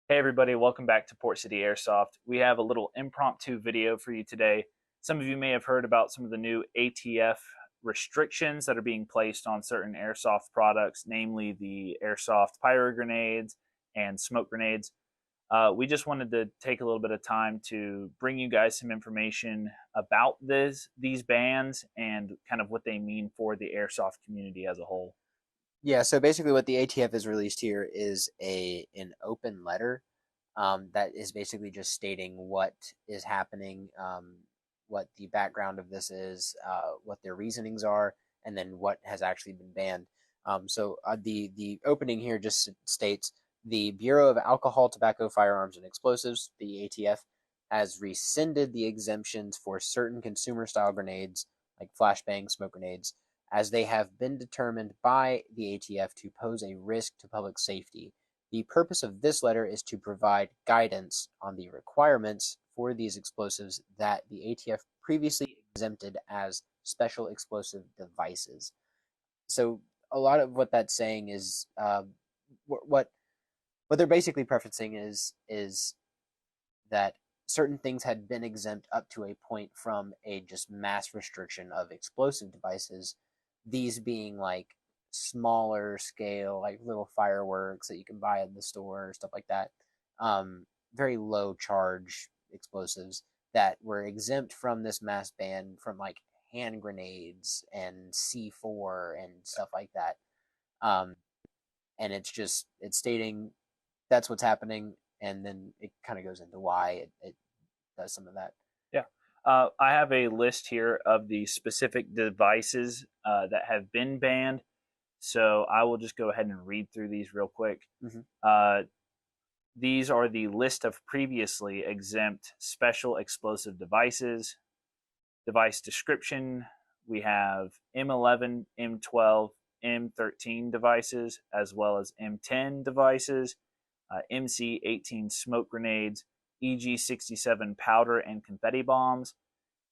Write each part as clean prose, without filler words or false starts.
Hey everybody, welcome back to Port City Airsoft. We have a little impromptu video for you today. Some of you may have heard about some of the new ATF restrictions that are being placed on certain airsoft products, namely the airsoft pyro grenades and smoke grenades. We just wanted to take a little bit of time to bring you guys some information about these bans and kind of what they mean for the airsoft community as a whole. Yeah, so basically what the ATF has released here is an open letter that is basically just stating what is happening, what the background of this is, what their reasonings are, and then what has actually been banned. The opening here just states the Bureau of Alcohol, Tobacco, Firearms, and Explosives, the ATF, has rescinded the exemptions for certain consumer style grenades like flashbang smoke grenades as they have been determined by the ATF to pose a risk to public safety. The purpose of this letter is to provide guidance on the requirements for these explosives that the ATF previously exempted as special explosive devices. So a lot of what that's saying is what what they're basically preferencing is that certain things had been exempt up to a point from a just mass restriction of explosive devices, these being like smaller scale, like little fireworks that you can buy in the store, stuff like that. Very low charge explosives that were exempt from this mass ban from like hand grenades and C4 and stuff like that. Um, and it's stating that's what's happening, and then it kind of goes into why it does some of that. Yeah. I have a list here of the specific devices that have been banned. So I will just go ahead and read through these real quick. Mm-hmm. Uh, these are the list of previously exempt special explosive devices. Device description, we have M11, M12, M13 devices, as well as M10 devices, MC18 smoke grenades, EG67 powder and confetti bombs,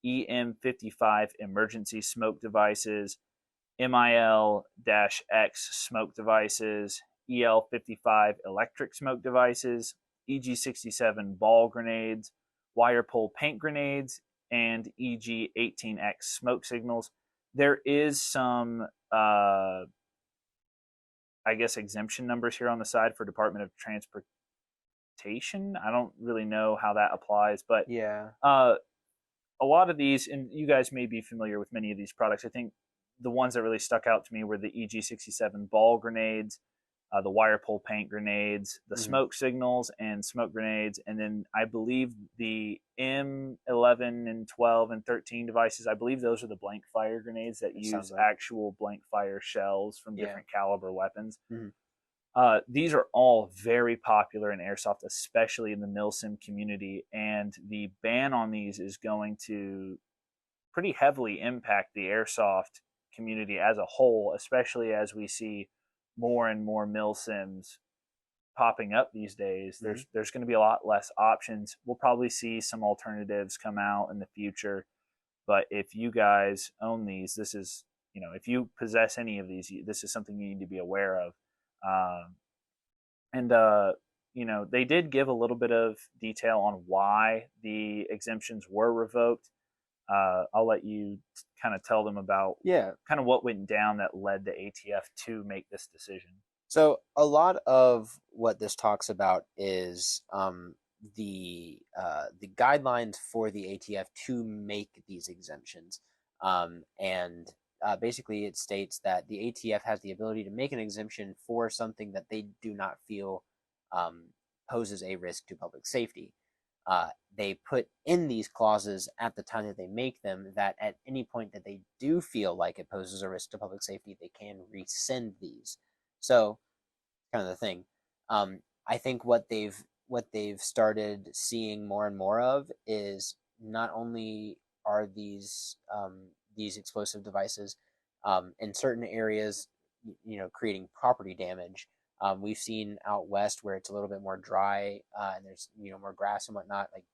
EM55 emergency smoke devices, MIL X smoke devices, EL55 electric smoke devices, EG67 ball grenades, wire pull paint grenades, and EG18X smoke signals. There is some, I guess, exemption numbers here on the side for Department of Transportation. I don't really know how that applies, but Yeah. uh, a lot of these, and you guys may be familiar with many of these products. I think the ones that really stuck out to me were the EG67 ball grenades, the wire pull paint grenades, the Mm-hmm. smoke signals and smoke grenades, and then I believe the M11 and 12 and 13 devices. I believe those are the blank fire grenades that It sounds use like. actual blank fire shells from Yeah. different caliber weapons. Mm-hmm. These are all very popular in airsoft, especially in the milsim community, and the ban on these is going to pretty heavily impact the airsoft community as a whole, especially as we see more and more milsims popping up these days. Mm-hmm. There's going to be a lot less options. We'll probably see some alternatives come out in the future, but if you guys own these, this is, if you possess any of these, this is something you need to be aware of. Um, and they did give a little bit of detail on why the exemptions were revoked. I'll let you kind of tell them about Yeah. kind of what went down that led the ATF to make this decision. So a lot of what this talks about is the guidelines for the ATF to make these exemptions, and basically it states that the ATF has the ability to make an exemption for something that they do not feel um, poses a risk to public safety. They put in these clauses at the time that they make them that at any point that they do feel like it poses a risk to public safety, they can rescind these. So kind of the thing. I think what they've started seeing more and more of is not only are these explosive devices in certain areas, creating property damage. We've seen out west where it's a little bit more dry, and there's more grass and whatnot, like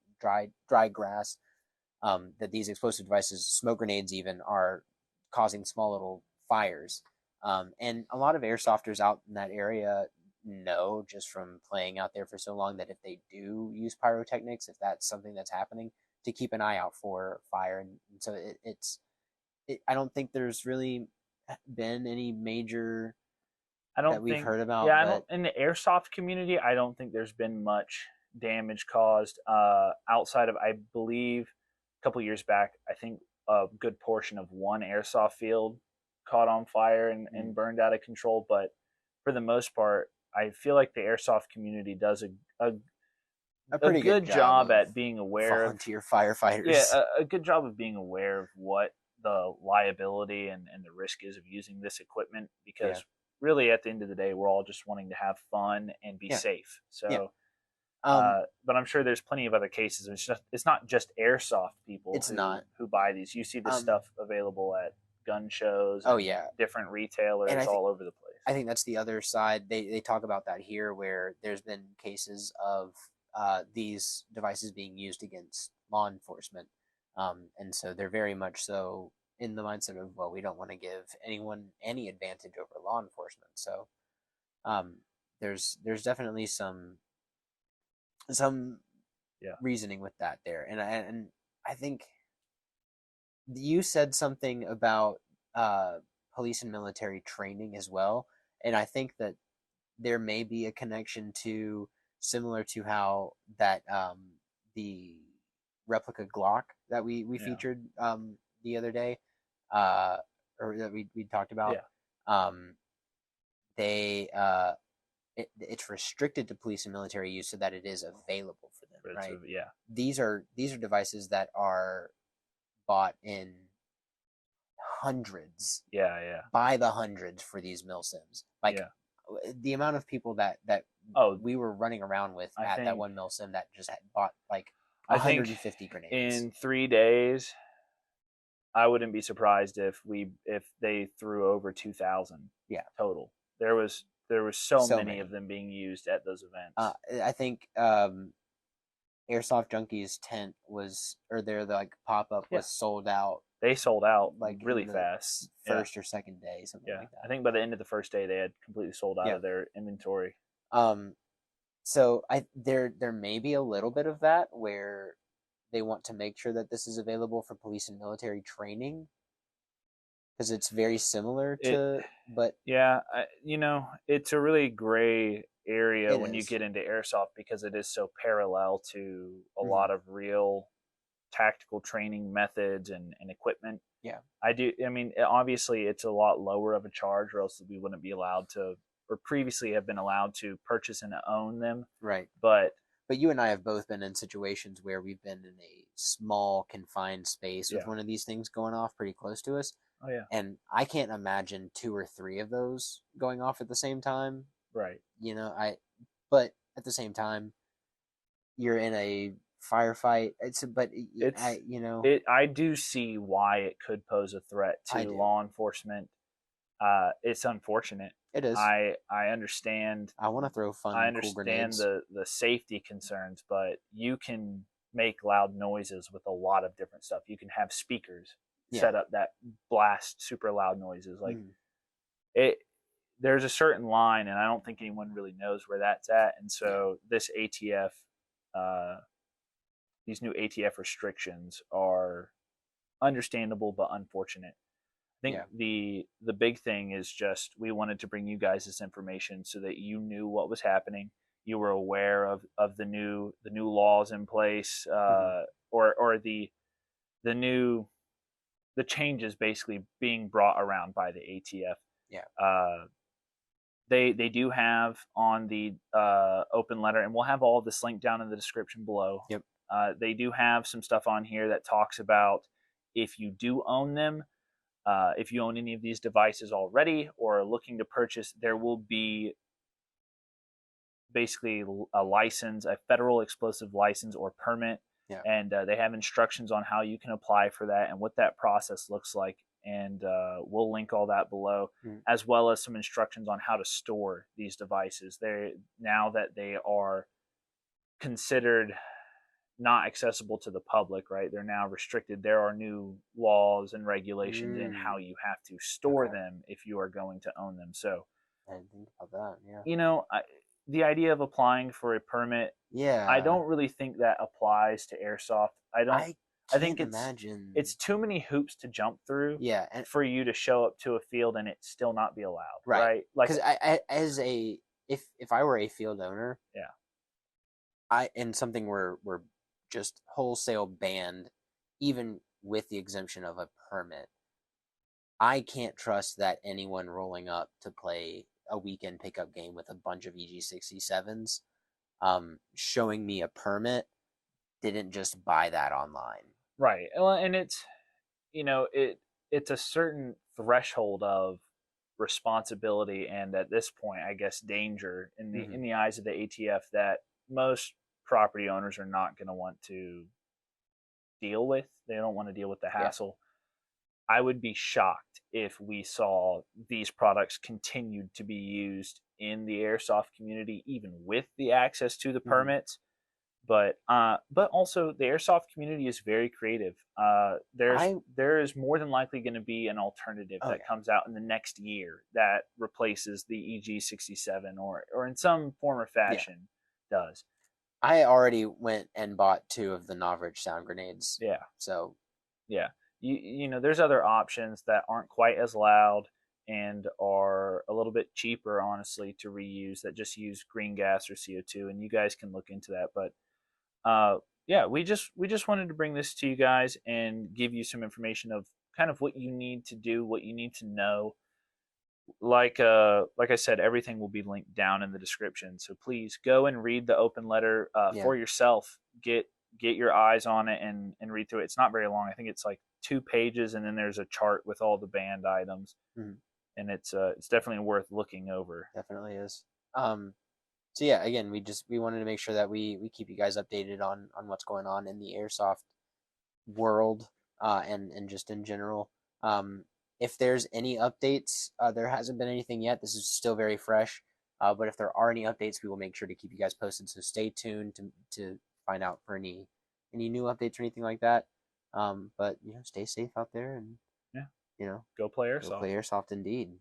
dry grass. That these explosive devices, smoke grenades even, are causing small little fires. And a lot of airsofters out in that area know just from playing out there for so long that if they do use pyrotechnics, if that's something that's happening, to keep an eye out for fire. And so I don't think there's really been any major I that don't we've think, heard about, yeah, I don't, but in the airsoft community, I don't think there's been much damage caused outside of, I believe, a couple years back, I think a good portion of one airsoft field caught on fire and burned out of control. But for the most part, I feel like the airsoft community does a, a a pretty good good job job of at being aware of, volunteer yeah, firefighters. a good job of being aware of what the liability and the risk is of using this equipment, Yeah, because really at the end of the day we're all just wanting to have fun and be yeah, safe. yeah. So Um, but I'm sure there's plenty of other cases. It's not just airsoft people it's not. who buy these. You see this Um, stuff available at gun shows oh and yeah, different and retailers all over the place. I think that's the other side. They talk about that here, where there's been cases of these devices being used against law enforcement, and so they're very much so in the mindset of, well, we don't want to give anyone any advantage over law enforcement. So um, there's definitely some Yeah, reasoning with that there, and I think you said something about police and military training as well, and I think that there may be a connection to similar to how that the replica Glock that we yeah, featured the other day, uh, or that we talked about, yeah. um, they it's restricted to police and military use so that it is available for them. But it's Right? yeah, These are devices that are bought in hundreds, yeah, yeah, by the hundreds for these mil sims. Like yeah. the amount of people that Oh, we were running around with I at that think one mil sim that just had bought like I think 150 grenades. in 3 days, I wouldn't be surprised if they threw over 2,000 Yeah, total. There was so so many of many. them being used at those events. I think Airsoft Junkies tent was, or their like pop up Yeah, was sold out they sold out like really in the fast. Yeah, first or second day, something yeah. like I that. think by the end of the first day, they had completely sold out Yeah. of their inventory. Um. So there may be a little bit of that where they want to make sure that this is available for police and military training because it's very similar It, to, but yeah, it's a really gray area it when you is. get into airsoft because it is so parallel to a Mm-hmm. lot of real tactical training methods and equipment. Yeah. I do. I mean, obviously, it's a lot lower of a charge, or else we wouldn't be allowed to, or previously have been allowed to purchase and own them. Right. But But you and I have both been in situations where we've been in a small, confined space with yeah, one of these things going off pretty close to us. oh yeah, And I can't imagine two or three of those going off at the same time. right. But at the same time, you're in a firefight. But It's I, you know, it. I do see why it could pose a threat I to do. law enforcement. It's unfortunate. It is. I understand. I want to throw I fun, cool understand grenades. the safety concerns, but you can make loud noises with a lot of different stuff. You can have speakers Yeah. set up that blast super loud noises. Like Mm, it, there's a certain line, and I don't think anyone really knows where that's at. And yeah. so this ATF, uh, these new ATF restrictions are understandable but unfortunate. I think Yeah. the big thing is just we wanted to bring you guys this information so that you knew what was happening. You were aware of the new laws in place, Hmm. or the new the changes basically being brought around by the ATF. Yeah. Uh, they do have on the open letter, and we'll have all of this linked down in the description below. Yep. They do have some stuff on here that talks about if you do own them, if you own any of these devices already or are looking to purchase, there will be basically a license, a federal explosive license or permit, Yeah. and they have instructions on how you can apply for that and what that process looks like. And we'll link all that below, Mm. as well as some instructions on how to store these devices. They now that they are considered not accessible to the public, right? They're now restricted. There are new laws and regulations in how Mm. you have to store Okay. them if you are going to own them. So I didn't think about that. Yeah. You know, the idea of applying for a permit, I Yeah. don't really think that applies to airsoft. I don't. I I think can't it's imagine. too many hoops to jump through Yeah, and for you to show up to a field and it still not be allowed, right, right? Like, because I as a if I were a field owner, yeah, I and something were just wholesale banned, even with the exemption of a permit, I can't trust that anyone rolling up to play a weekend pickup game with a bunch of EG67s, showing me a permit, didn't just buy that online. right. Well, and it's, it's a certain threshold of responsibility and, at this point, I guess, danger in the Hmm. in the eyes of the ATF that most property owners are not going to want to deal with. They don't want to deal with the Yeah. hassle. I would be shocked if we saw these products continued to be used in the airsoft community, even with the access to the Hmm. permits. But also the airsoft community is very creative. I There is more than likely going to be an alternative Oh that yeah, comes out in the next year that replaces the EG67, or in some form or yeah. fashion does. I already went and bought two of the Novrich sound grenades. Yeah, So yeah. There's other options that aren't quite as loud and are a little bit cheaper, honestly, to reuse, that just use green gas or CO2, and you guys can look into that. But yeah, we just wanted to bring this to you guys and give you some information of kind of what you need to do, what you need to know. Like I said, everything will be linked down in the description. So please go and read the open letter yeah. for yourself. Get your eyes on it and read through it. It's not very long. I think it's like 2 pages, and then there's a chart with all the banned items, Mhm. and it's definitely worth looking over. Definitely is. So yeah, again, we wanted to make sure that we keep you guys updated on what's going on in the airsoft world, and just in general. If there's any updates, there hasn't been anything yet. This is still very fresh. But if there are any updates, we will make sure to keep you guys posted. So stay tuned to find out for any new updates or anything like that. But stay safe out there, and Yeah, you know, go play go play airsoft. airsoft indeed.